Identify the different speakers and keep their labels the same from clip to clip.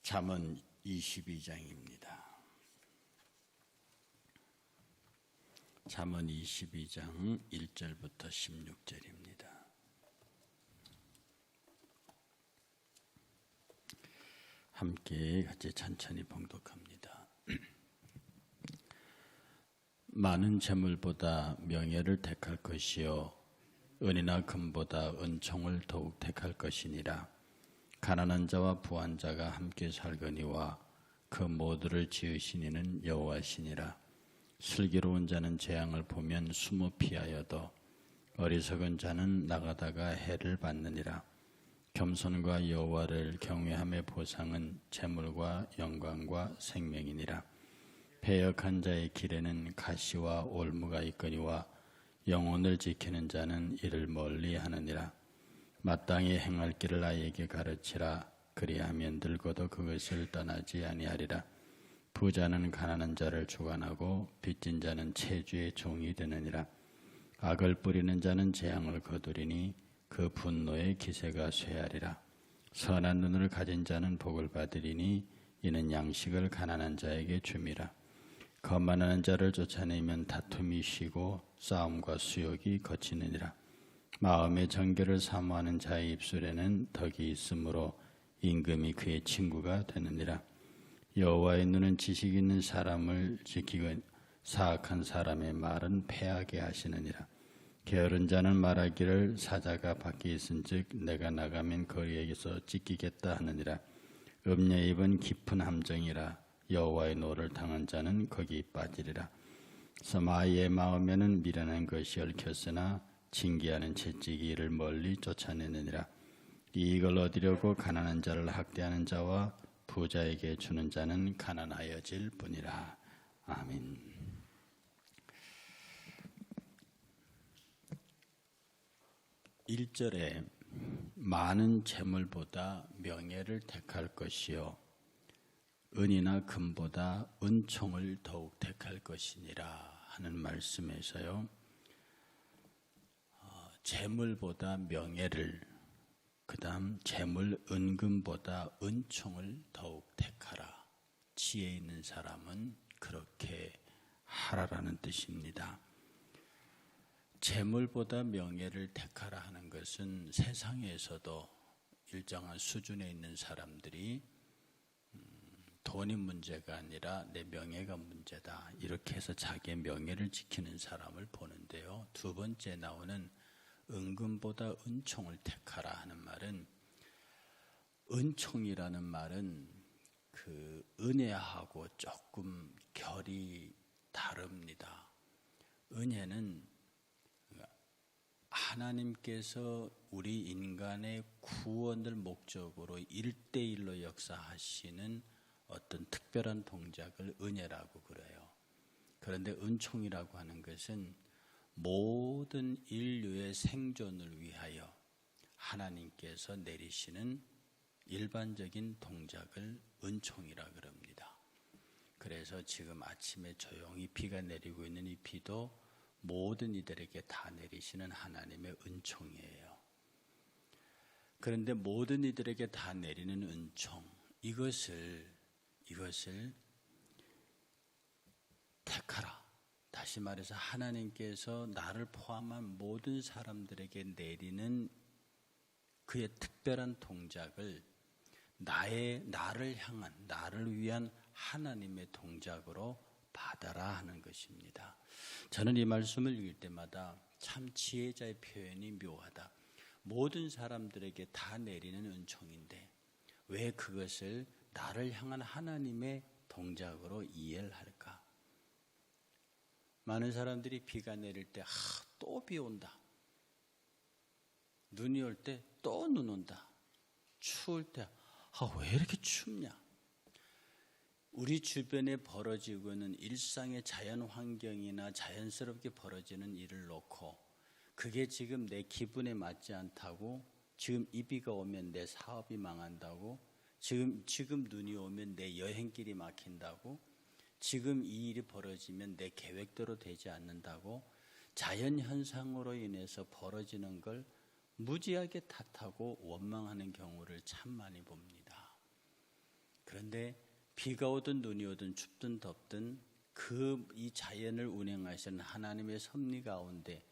Speaker 1: 잠언 22장입니다. 잠언 22장 1절부터 16절입니다. 함께 같이 천천히 봉독합니다. 많은 재물보다 명예를 택할 것이요 은이나 금보다 은총을 더욱 택할 것이니라. 가난한 자와 부한 자가 함께 살거니와 그 모두를 지으신 이는 여호와시니라. 슬기로운 자는 재앙을 보면 숨어 피하여도 어리석은 자는 나가다가 해를 받느니라. 겸손과 여호와를 경외함의 보상은 재물과 영광과 생명이니라. 패역한 자의 길에는 가시와 올무가 있거니와 영혼을 지키는 자는 이를 멀리 하느니라. 마땅히 행할 길을 아이에게 가르치라. 그리하면 늙어도 그것을 떠나지 아니하리라. 부자는 가난한 자를 주관하고 빚진 자는 채주의 종이 되느니라. 악을 뿌리는 자는 재앙을 거두리니 그 분노의 기세가 쇠하리라. 선한 눈을 가진 자는 복을 받으리니 이는 양식을 가난한 자에게 줌이라. 거만하는 자를 쫓아내면 다툼이 쉬고 싸움과 수욕이 거치느니라. 마음의 정결을 사모하는 자의 입술에는 덕이 있으므로 임금이 그의 친구가 되느니라. 여호와의 눈은 지식 있는 사람을 지키고 사악한 사람의 말은 패하게 하시느니라. 게으른 자는 말하기를 사자가 밖에 있은즉 내가 나가면 거리에서 찢기겠다 하느니라. 음녀의 입은 깊은 함정이라. 여호와의 노를 당한 자는 거기 빠지리라. 서마이의 마음에는 미련한 것이 얽혔으나 징계하는 채찍이 이를 멀리 쫓아내느니라. 이익을 얻으려고 가난한 자를 학대하는 자와 부자에게 주는 자는 가난하여질 뿐이라. 아멘. (1절에) 많은 재물보다 명예를 택할 것이요 은이나 금보다 은총을 더욱 택할 것이니라 하는 말씀에서요, 재물보다 명예를, 그 다음 재물 은금보다 은총을 더욱 택하라. 지혜 있는 사람은 그렇게 하라라는 뜻입니다. 재물보다 명예를 택하라 하는 것은 세상에서도 일정한 수준에 있는 사람들이 돈이 문제가 아니라 내 명예가 문제다, 이렇게 해서 자기의 명예를 지키는 사람을 보는데요. 두 번째 나오는 은금보다 은총을 택하라 하는 말은, 은총이라는 말은 그 은혜하고 조금 결이 다릅니다. 은혜는 하나님께서 우리 인간의 구원을 목적으로 1대1로 역사하시는 어떤 특별한 동작을 은혜라고 그래요. 그런데 은총이라고 하는 것은 모든 인류의 생존을 위하여 하나님께서 내리시는 일반적인 동작을 은총이라 그럽니다. 그래서 지금 아침에 조용히 비가 내리고 있는 이 비도 모든 이들에게 다 내리시는 하나님의 은총이에요. 그런데 모든 이들에게 다 내리는 은총, 이것을 택하라. 다시 말해서 하나님께서 나를 포함한 모든 사람들에게 내리는 그의 특별한 동작을 나를 향한, 나를 위한 하나님의 동작으로 받아라 하는 것입니다. 저는 이 말씀을 읽을 때마다 참 지혜자의 표현이 묘하다. 모든 사람들에게 다 내리는 은총인데 왜 그것을 나를 향한 하나님의 동작으로 이해를 할까? 많은 사람들이 비가 내릴 때 또 비 온다, 눈이 올 때 또 눈 온다, 추울 때 왜 이렇게 춥냐? 우리 주변에 벌어지고 있는 일상의 자연 환경이나 자연스럽게 벌어지는 일을 놓고 그게 지금 내 기분에 맞지 않다고, 지금 이 비가 오면 내 사업이 망한다고, 지금 눈이 오면 내 여행길이 막힌다고, 지금 이 일이 벌어지면 내 계획대로 되지 않는다고, 자연현상으로 인해서 벌어지는 걸 무지하게 탓하고 원망하는 경우를 참 많이 봅니다. 그런데 비가 오든 눈이 오든 춥든 덥든 이 자연을 운행하시는 하나님의 섭리 가운데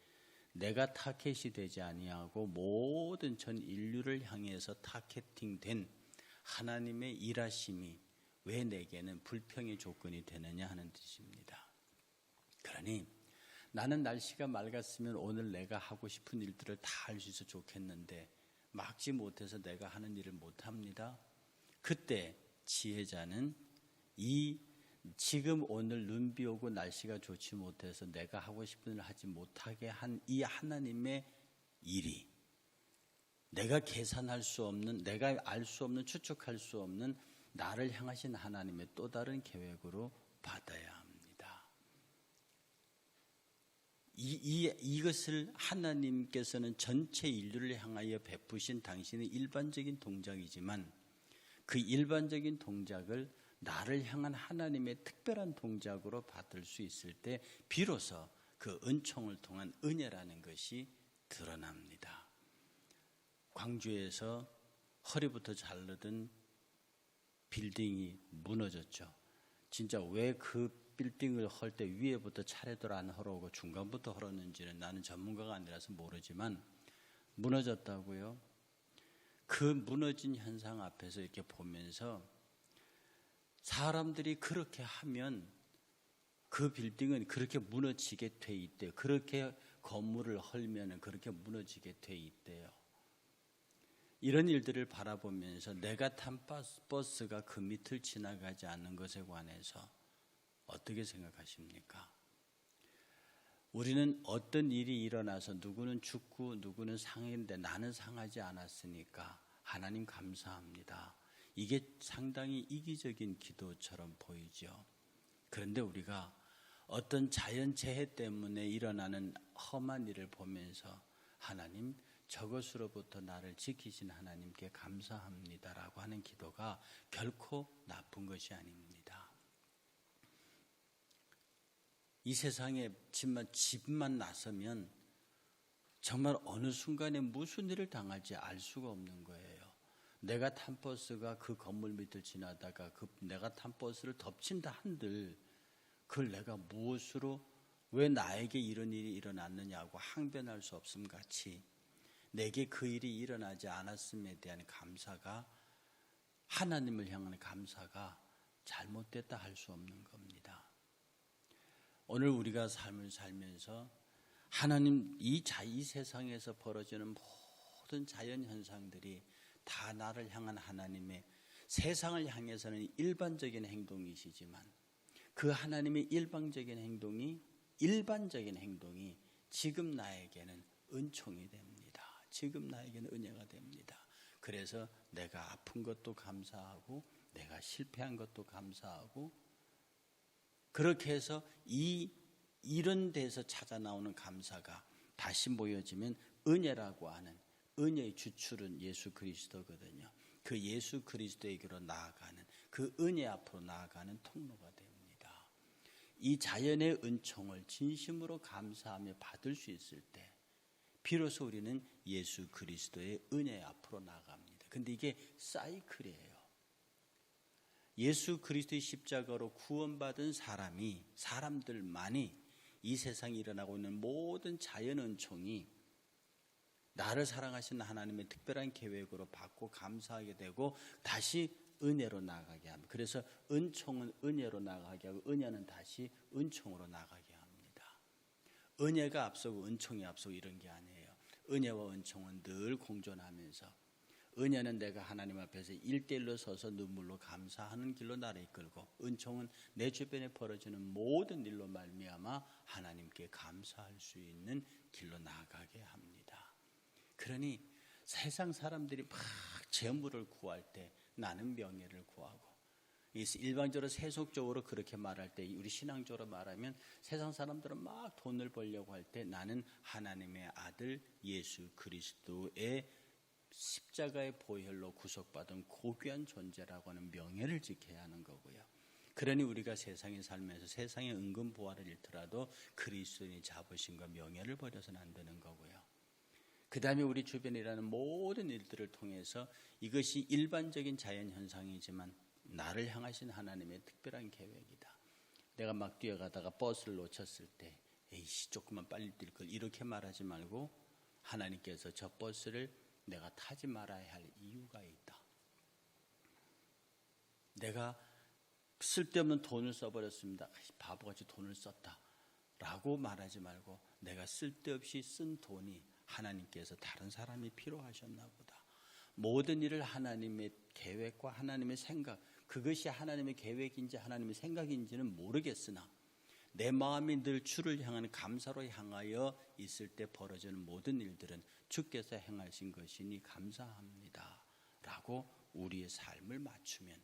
Speaker 1: 내가 타겟이 되지 아니하고 모든 전 인류를 향해서 타겟팅된 하나님의 일하심이 왜 내게는 불평의 조건이 되느냐 하는 뜻입니다. 그러니 나는 날씨가 맑았으면 오늘 내가 하고 싶은 일들을 다 할 수 있어 좋겠는데 막지 못해서 내가 하는 일을 못합니다. 그때 지혜자는 지금 오늘 눈비 오고 날씨가 좋지 못해서 내가 하고 싶은 일을 하지 못하게 한 이 하나님의 일이 내가 계산할 수 없는, 내가 알 수 없는, 추측할 수 없는 나를 향하신 하나님의 또 다른 계획으로 받아야 합니다. 이것을 하나님께서는 전체 인류를 향하여 베푸신 당신의 일반적인 동작이지만 그 일반적인 동작을 나를 향한 하나님의 특별한 동작으로 받을 수 있을 때 비로소 그 은총을 통한 은혜라는 것이 드러납니다. 광주에서 허리부터 자르던 빌딩이 무너졌죠. 진짜 왜 그 빌딩을 헐 때 위에부터 차례대로 안 헐어오고 중간부터 헐었는지는 나는 전문가가 아니라서 모르지만 무너졌다고요. 그 무너진 현상 앞에서 이렇게 보면서 사람들이 그렇게 하면 그 빌딩은 그렇게 무너지게 돼 있대요. 그렇게 건물을 헐면 그렇게 무너지게 돼 있대요. 이런 일들을 바라보면서 내가 탄 버스가 그 밑을 지나가지 않는 것에 관해서 어떻게 생각하십니까? 우리는 어떤 일이 일어나서 누구는 죽고 누구는 상했는데 나는 상하지 않았으니까 하나님 감사합니다. 이게 상당히 이기적인 기도처럼 보이죠. 그런데 우리가 어떤 자연재해 때문에 일어나는 험한 일을 보면서 하나님 저것으로부터 나를 지키신 하나님께 감사합니다라고 하는 기도가 결코 나쁜 것이 아닙니다. 이 세상에 집만 나서면 정말 어느 순간에 무슨 일을 당할지 알 수가 없는 거예요. 내가 탄 버스가 그 건물 밑을 지나다가 내가 탄 버스를 덮친다 한들 그걸 내가 무엇으로 왜 나에게 이런 일이 일어났느냐고 항변할 수 없음 같이 내게 그 일이 일어나지 않았음에 대한 감사가 하나님을 향한 감사가 잘못됐다 할 수 없는 겁니다. 오늘 우리가 삶을 살면서 하나님 이 세상에서 벌어지는 모든 자연 현상들이 다 나를 향한 하나님의 세상을 향해서는 일반적인 행동이시지만 그 하나님의 일반적인 행동이 지금 나에게는 은총이 됩니다. 지금 나에게는 은혜가 됩니다. 그래서 내가 아픈 것도 감사하고 내가 실패한 것도 감사하고 그렇게 해서 이런 데서 찾아 나오는 감사가 다시 모여지면 은혜라고 하는 은혜의 주출은 예수 그리스도거든요. 그 예수 그리스도에게로 나아가는 그 은혜 앞으로 나아가는 통로가 됩니다. 이 자연의 은총을 진심으로 감사하며 받을 수 있을 때 비로소 우리는 예수 그리스도의 은혜 앞으로 나아갑니다. 근데 이게 사이클이에요. 예수 그리스도의 십자가로 구원받은 사람들만이 이 세상에 일어나고 있는 모든 자연 은총이 나를 사랑하시는 하나님의 특별한 계획으로 받고 감사하게 되고 다시 은혜로 나가게 합니다. 그래서 은총은 은혜로 나가게 하고 은혜는 다시 은총으로 나가게 합니다. 은혜가 앞서고 은총이 앞서고 이런 게 아니에요. 은혜와 은총은 늘 공존하면서 은혜는 내가 하나님 앞에서 1:1로 서서 눈물로 감사하는 길로 나를 이끌고 은총은 내 주변에 벌어지는 모든 일로 말미암아 하나님께 감사할 수 있는 길로 나아가게 합니다. 그러니 세상 사람들이 막 재물을 구할 때 나는 명예를 구하고 일반적으로 세속적으로 그렇게 말할 때 우리 신앙적으로 말하면 세상 사람들은 막 돈을 벌려고 할 때 나는 하나님의 아들 예수 그리스도의 십자가의 보혈로 구속받은 고귀한 존재라고 하는 명예를 지켜야 하는 거고요. 그러니 우리가 세상에 살면서 세상의 은근 보화를 잃더라도 그리스도인이 자부심과 명예를 버려서는 안 되는 거고요. 그 다음에 우리 주변에 일어나는 모든 일들을 통해서 이것이 일반적인 자연현상이지만 나를 향하신 하나님의 특별한 계획이다. 내가 막 뛰어가다가 버스를 놓쳤을 때 에이씨 조금만 빨리 뛸 걸 이렇게 말하지 말고 하나님께서 저 버스를 내가 타지 말아야 할 이유가 있다. 내가 쓸데없는 돈을 써버렸습니다. 바보같이 돈을 썼다 라고 말하지 말고 내가 쓸데없이 쓴 돈이 하나님께서 다른 사람이 필요하셨나 보다. 모든 일을 하나님의 계획과 하나님의 생각, 그것이 하나님의 계획인지 하나님의 생각인지는 모르겠으나 내 마음이 늘 주를 향하는 감사로 향하여 있을 때 벌어지는 모든 일들은 주께서 행하신 것이니 감사합니다 라고 우리의 삶을 맞추면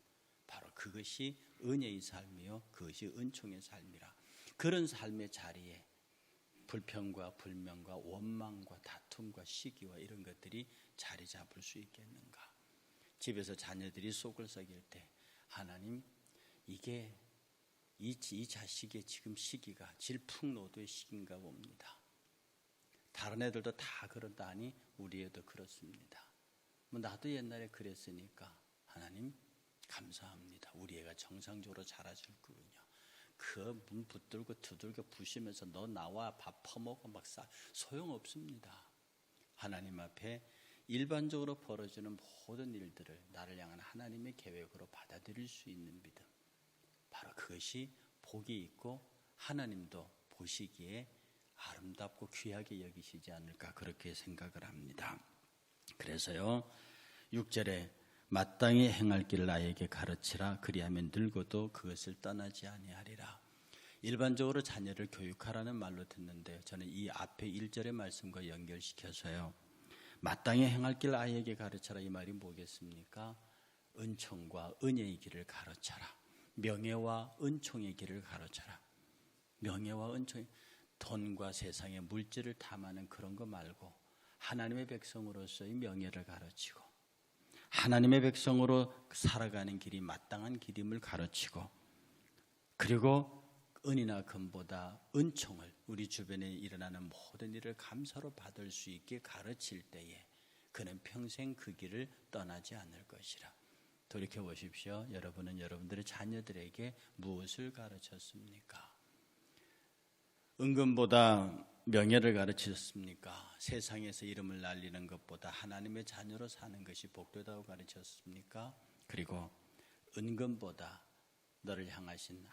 Speaker 1: 바로 그것이 은혜의 삶이요 그것이 은총의 삶이라. 그런 삶의 자리에 불평과 불명과 원망과 다툼과 시기와 이런 것들이 자리 잡을 수 있겠는가. 집에서 자녀들이 속을 썩일 때 하나님 이게 이 자식의 지금 시기가 질풍노도의 시기인가 봅니다. 다른 애들도 다 그런다니 우리 애도 그렇습니다. 뭐 나도 옛날에 그랬으니까 하나님 감사합니다. 우리 애가 정상적으로 자라줄 거군요. 그 문 붙들고 두들겨 부시면서 너 나와 밥 퍼먹어 막 소용없습니다. 하나님 앞에 일반적으로 벌어지는 모든 일들을 나를 향한 하나님의 계획으로 받아들일 수 있는 믿음, 바로 그것이 복이 있고 하나님도 보시기에 아름답고 귀하게 여기시지 않을까 그렇게 생각을 합니다. 그래서요 6절에 마땅히 행할 길을 나에게 가르치라. 그리하면 늙어도 그것을 떠나지 아니하리라. 일반적으로 자녀를 교육하라는 말로 듣는데 저는 이 앞에 1절의 말씀과 연결시켜서요 마땅히 행할 길을 아이에게 가르쳐라. 이 말이 뭐겠습니까? 은총과 은혜의 길을 가르쳐라. 명예와 은총의 길을 가르쳐라. 명예와 은총, 돈과 세상의 물질을 탐하는 그런 거 말고 하나님의 백성으로서의 명예를 가르치고 하나님의 백성으로 살아가는 길이 마땅한 길임을 가르치고 그리고 은이나 금보다 은총을 우리 주변에 일어나는 모든 일을 감사로 받을 수 있게 가르칠 때에 그는 평생 그 길을 떠나지 않을 것이라. 돌이켜보십시오. 여러분은 여러분들의 자녀들에게 무엇을 가르쳤습니까? 은금보다 명예를 가르치셨습니까? 세상에서 이름을 날리는 것보다 하나님의 자녀로 사는 것이 복되다고 가르쳤습니까? 그리고 은금보다 너를 향하신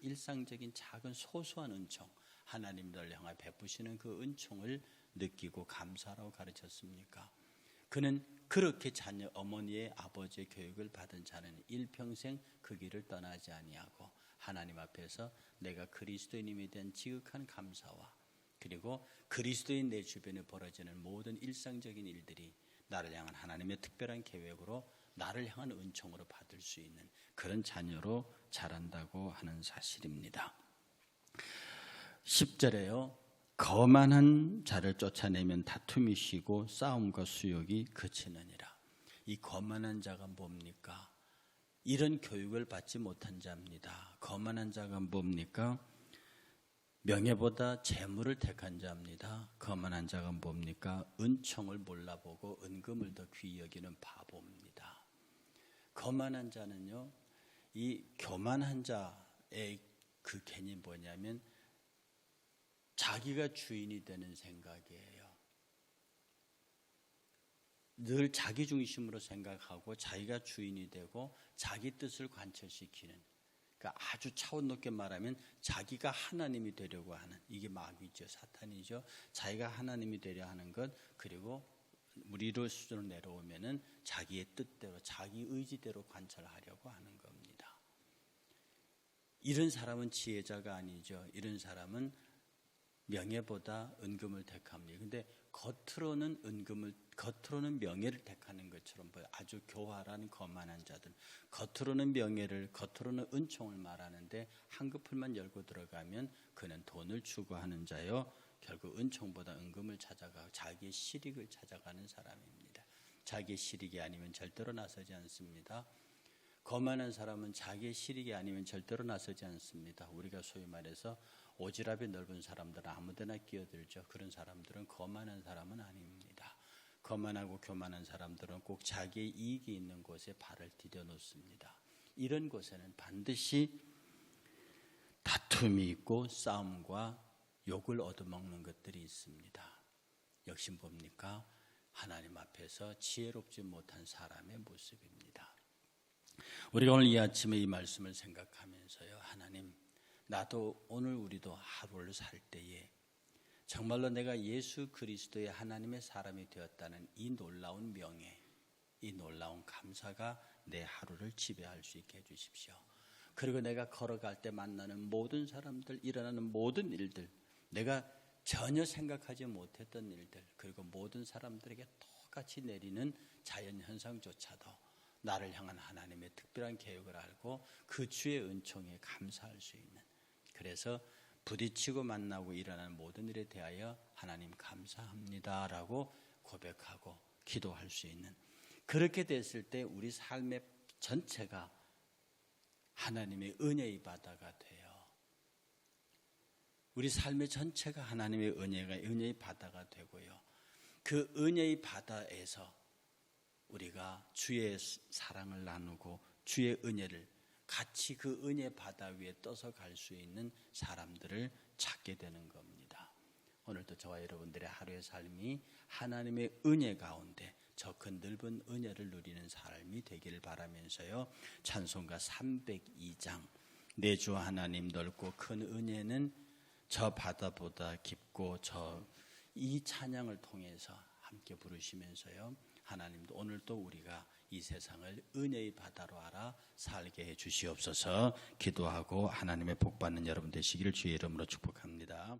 Speaker 1: 일상적인 작은 소소한 은총, 하나님 너를 향해 베푸시는 그 은총을 느끼고 감사하라고 가르쳤습니까? 그는 그렇게 자녀 어머니의 아버지의 교육을 받은 자는 일평생 그 길을 떠나지 아니하고 하나님 앞에서 내가 그리스도인임에 대한 지극한 감사와 그리고 그리스도인 내 주변에 벌어지는 모든 일상적인 일들이 나를 향한 하나님의 특별한 계획으로 나를 향한 은총으로 받을 수 있는 그런 자녀로 자란다고 하는 사실입니다. 10절에요. 거만한 자를 쫓아내면 다툼이 쉬고 싸움과 수욕이 그치느니라. 이 거만한 자가 뭡니까? 이런 교육을 받지 못한 자입니다. 거만한 자가 뭡니까? 명예보다 재물을 택한 자입니다. 거만한 자가 뭡니까? 은총을 몰라보고 은금을 더 귀히 여기는 바보입니다. 거만한 자는요, 이 교만한 자의 그 개념이 뭐냐면 자기가 주인이 되는 생각이에요. 늘 자기 중심으로 생각하고 자기가 주인이 되고 자기 뜻을 관철시키는, 그러니까 아주 차원 높게 말하면 자기가 하나님이 되려고 하는, 이게 마귀죠, 사탄이죠. 자기가 하나님이 되려 하는 것, 그리고 우리로 수준으로 내려오면은 자기의 뜻대로 자기 의지대로 관철하려고 하는 겁니다. 이런 사람은 지혜자가 아니죠. 이런 사람은 명예보다 은금을 택합니다. 근데 겉으로는 명예를 택하는 것처럼 보여. 아주 교활한 거만한 자들. 겉으로는 명예를, 겉으로는 은총을 말하는데 한꺼풀만 열고 들어가면 그는 돈을 추구하는 자요. 결국 은총보다 은금을 찾아가 자기의 실익을 찾아가는 사람입니다. 자기의 실익이 아니면 절대로 나서지 않습니다. 거만한 사람은 자기의 실익이 아니면 절대로 나서지 않습니다. 우리가 소위 말해서 오지랖이 넓은 사람들은 아무데나 끼어들죠. 그런 사람들은 거만한 사람은 아닙니다. 거만하고 교만한 사람들은 꼭 자기의 이익이 있는 곳에 발을 디뎌 놓습니다. 이런 곳에는 반드시 다툼이 있고 싸움과 욕을 얻어먹는 것들이 있습니다. 역시 뭡니까? 하나님 앞에서 지혜롭지 못한 사람의 모습입니다. 우리가 오늘 이 아침에 이 말씀을 생각하면서요, 하나님, 나도 오늘 우리도 하루를 살 때에 정말로 내가 예수 그리스도의 하나님의 사람이 되었다는 이 놀라운 명예, 이 놀라운 감사가 내 하루를 지배할 수 있게 해주십시오. 그리고 내가 걸어갈 때 만나는 모든 사람들, 일어나는 모든 일들, 내가 전혀 생각하지 못했던 일들, 그리고 모든 사람들에게 똑같이 내리는 자연현상조차도 나를 향한 하나님의 특별한 계획을 알고 그 주의 은총에 감사할 수 있는, 그래서 부딪히고 만나고 일어나는 모든 일에 대하여 하나님 감사합니다라고 고백하고 기도할 수 있는, 그렇게 됐을 때 우리 삶의 전체가 하나님의 은혜의 바다가 돼요. 우리 삶의 전체가 하나님의 은혜의 바다가 되고요. 그 은혜의 바다에서 우리가 주의 사랑을 나누고 주의 은혜를 같이 그 은혜 바다 위에 떠서 갈 수 있는 사람들을 찾게 되는 겁니다. 오늘도 저와 여러분들의 하루의 삶이 하나님의 은혜 가운데 저 그 넓은 은혜를 누리는 삶이 되기를 바라면서요. 찬송가 302장 내 주 하나님 넓고 큰 은혜는 저 바다보다 깊고 이 찬양을 통해서 함께 부르시면서요. 하나님도 오늘도 우리가 이 세상을 은혜의 바다로 알아 살게 해 주시옵소서. 기도하고 하나님의 복 받는 여러분 되시기를 주의 이름으로 축복합니다.